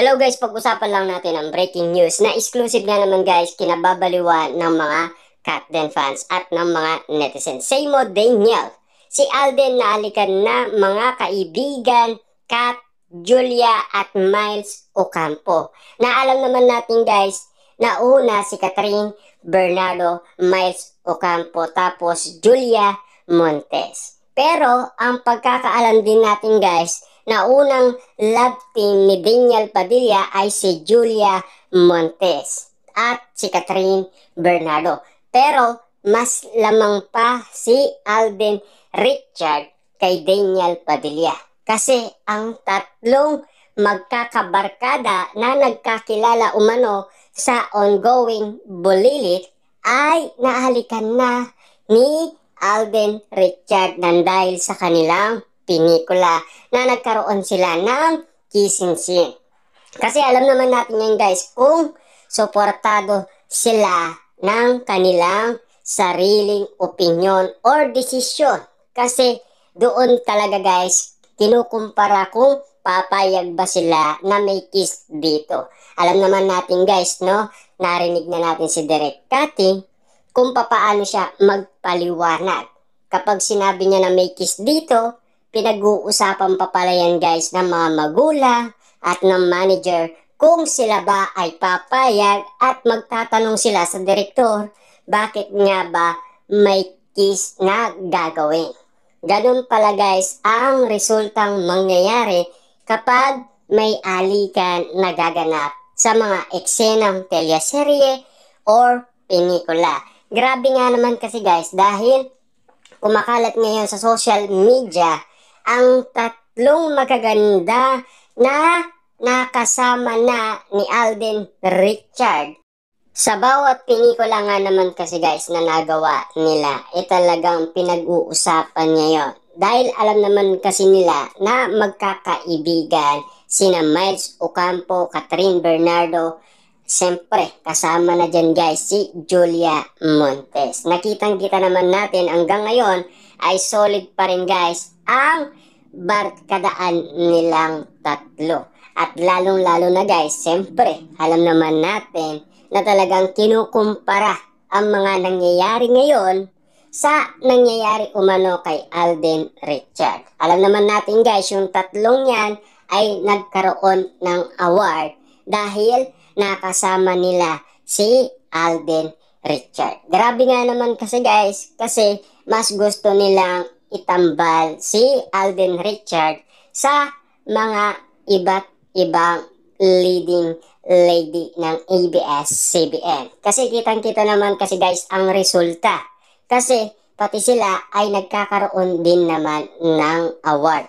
Hello guys, pag-usapan lang natin ang breaking news na exclusive nga naman guys kinababaliwan ng mga Katden fans at ng mga netizens. Say mo Daniel, si Alden naalikan na mga kaibigan, Kat, Julia at Miles Ocampo. Na alam naman natin guys, na una si Catherine Bernardo, Miles Ocampo, tapos Julia Montes. Pero ang pagkakaalam din natin guys, na unang love team ni Daniel Padilla ay si Julia Montes at si Catherine Bernardo. Pero mas lamang pa si Alden Richard kay Daniel Padilla. Kasi ang tatlong magkakabarkada na nagkakilala umano sa ongoing bulilit ay nahalikan na ni Alden Richard nang dahil sa kanilang pinikula na nagkaroon sila ng kissing scene. Kasi alam naman natin yan guys kung suportado sila ng kanilang sariling opinion or desisyon. Kasi doon talaga guys kinukumpara kung papayag ba sila na may kiss dito. Alam naman natin guys, no? Narinig na natin si Direk Cathy kung papaano siya magpaliwanag. Kapag sinabi niya na may kiss dito, pinag-uusapan pa pala yan guys ng mga magulang at ng manager kung sila ba ay papayag at magtatanong sila sa direktor bakit nga ba may kiss na gagawin. Ganun pala guys ang resultang mangyayari kapag may alikan na gaganap sa mga eksenang teleserye or pelikula. Grabe nga naman kasi guys dahil kumakalat ngayon sa social media ang tatlong magaganda na nakasama na ni Alden Richard. Sa bawat pelikula nga naman kasi guys na nagawa nila, talagang pinag-uusapan ngayon. Dahil alam naman kasi nila na magkakaibigan sina Miles Ocampo, Catherine Bernardo. Siyempre, kasama na dyan guys si Julia Montes. Nakitang-kita naman natin hanggang ngayon ay solid pa rin guys ang barkadaan nilang tatlo. At lalong-lalo na guys, siyempre, alam naman natin na talagang kinukumpara ang mga nangyayari ngayon sa nangyayari umano kay Alden Richard. Alam naman natin guys, yung tatlong yan ay nagkaroon ng award dahil nakasama nila si Alden Richard. Grabe nga naman kasi guys, kasi mas gusto nilang itambal si Alden Richard sa mga iba't ibang leading lady ng ABS-CBN. Kasi kitang-kita naman kasi guys ang resulta. Kasi pati sila ay nagkakaroon din naman ng award.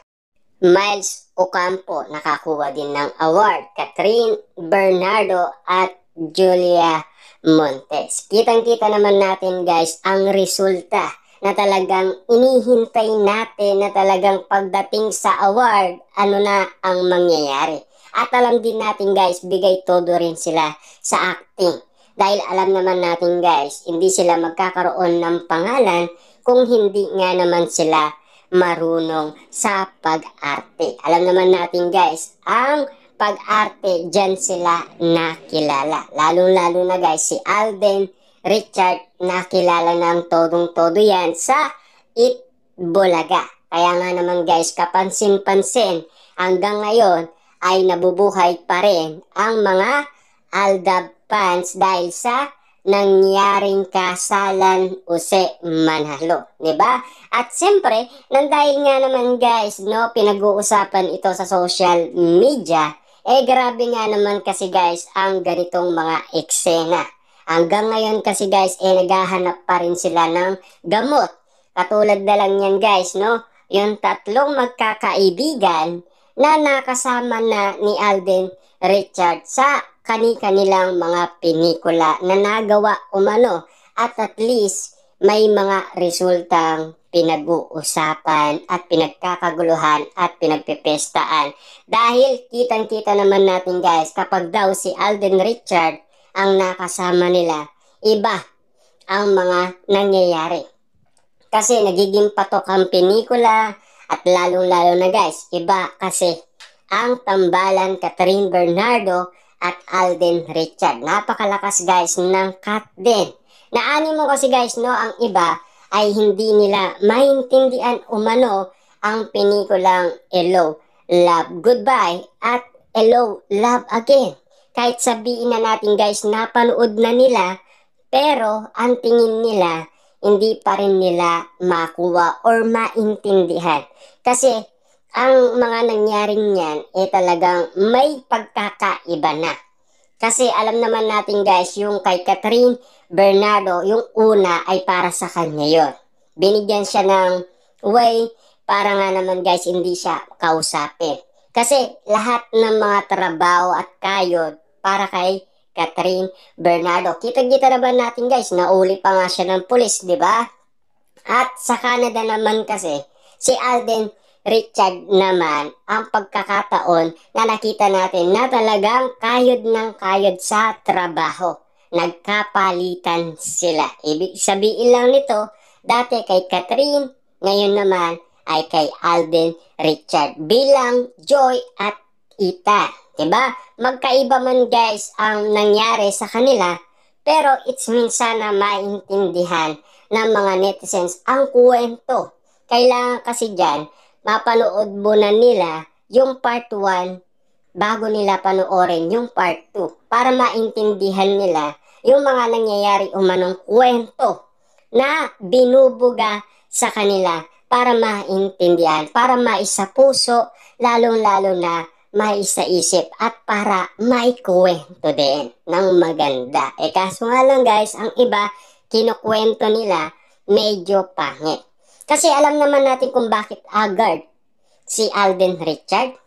Miles Ocampo nakakuha din ng award. Catherine Bernardo at Julia Montes. Kitang-kita naman natin guys ang resulta na talagang inihintay natin na talagang pagdating sa award, ano na ang mangyayari. At alam din natin guys, bigay todo rin sila sa acting. Dahil alam naman natin guys, hindi sila magkakaroon ng pangalan kung hindi nga naman sila marunong sa pag-arte. Alam naman natin guys, ang pag-arte dyan sila nakilala. Lalo-lalo na guys, si Alden Richard nakilala ng todong-todo yan sa Itbulaga. Kaya nga naman guys, kapansin-pansin hanggang ngayon ay nabubuhay pa rin ang mga Aldab fans dahil sa nangyaring kasalan Jose Manalo, diba? At siyempre, nang dahil nga naman guys, no, pinag-uusapan ito sa social media, grabe nga naman kasi guys ang ganitong mga eksena. Hanggang ngayon kasi guys, naghahanap pa rin sila ng gamot. Katulad na lang yan guys, no? Yung tatlong magkakaibigan na nakasama na ni Alden Richard sa kani-kanilang mga pelikula na nagawa umano. At least, may mga resultang pinag-uusapan at pinagkakaguluhan at pinagpipestaan. Dahil kitang-kita naman natin guys, kapag daw si Alden Richard ang nakasama nila, iba ang mga nangyayari. Kasi nagiging patok ang pelikula at lalong-lalo na guys, iba kasi ang tambalan Catherine Bernardo at Alden Richard. Napakalakas guys ng cut din. Naani mo kasi guys no, ang iba ay hindi nila maintindihan umano ang pinikulang Hello, Love, Goodbye at Hello, Love Again. Kahit sabihin na natin guys napanood na nila, pero ang tingin nila hindi pa rin nila makuha or maintindihan. Kasi ang mga nangyaring yan talagang may pagkakaiba na. Kasi alam naman natin guys, yung kay Catherine Bernardo, yung una ay para sa kanya yon. Binigyan siya ng way para nga naman guys hindi siya kausapin. Kasi lahat ng mga trabaho at kayod para kay Catherine Bernardo. Kita-kita naman natin guys, nauli pa nga siya ng pulis, di ba? At sa Canada naman kasi, si Alden Richard naman ang pagkakataon na nakita natin na talagang kayod ng kayod sa trabaho. Nagkapalitan sila. Ibig sabihin lang nito, dati kay Catherine, ngayon naman ay kay Alden Richard bilang Joy at Ethan. Diba? Magkaiba man guys ang nangyari sa kanila, pero it's minsan na maintindihan ng mga netizens ang kwento. Kailangan kasi dyan, mapanood muna nila yung part 1 bago nila panoorin yung part 2 para maintindihan nila yung mga nangyayari umanong kwento na binubuga sa kanila para maintindihan, para maisapuso, lalong-lalo na maisaisip at para maikwento din ng maganda. Kaso nga lang guys, ang iba, kinukwento nila medyo pangit. Kasi alam naman natin kung bakit agad si Alden Richard.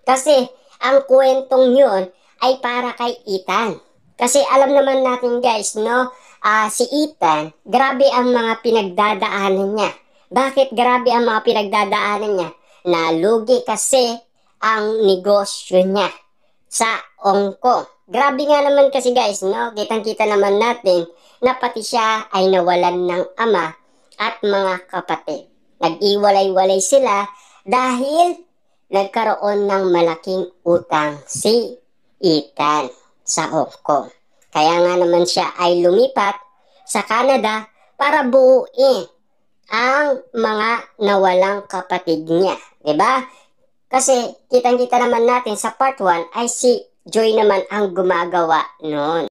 Kasi ang kwentong yun ay para kay Ethan. Kasi alam naman natin guys, no, si Ethan, grabe ang mga pinagdadaanan niya. Bakit grabe ang mga pinagdadaanan niya? Nalugi kasi ang negosyo niya sa Hong Kong. Grabe nga naman kasi guys, no? Kitang-kita naman natin na pati siya ay nawalan ng ama at mga kapatid. Nag-iwalay-walay sila dahil nagkaroon ng malaking utang si Ethan sa Hong Kong. Kaya nga naman siya ay lumipat sa Canada para buuin ang mga nawalang kapatid niya. Diba? Kasi kitang-kita naman natin sa part 1 ay si Joy naman ang gumagawa noon.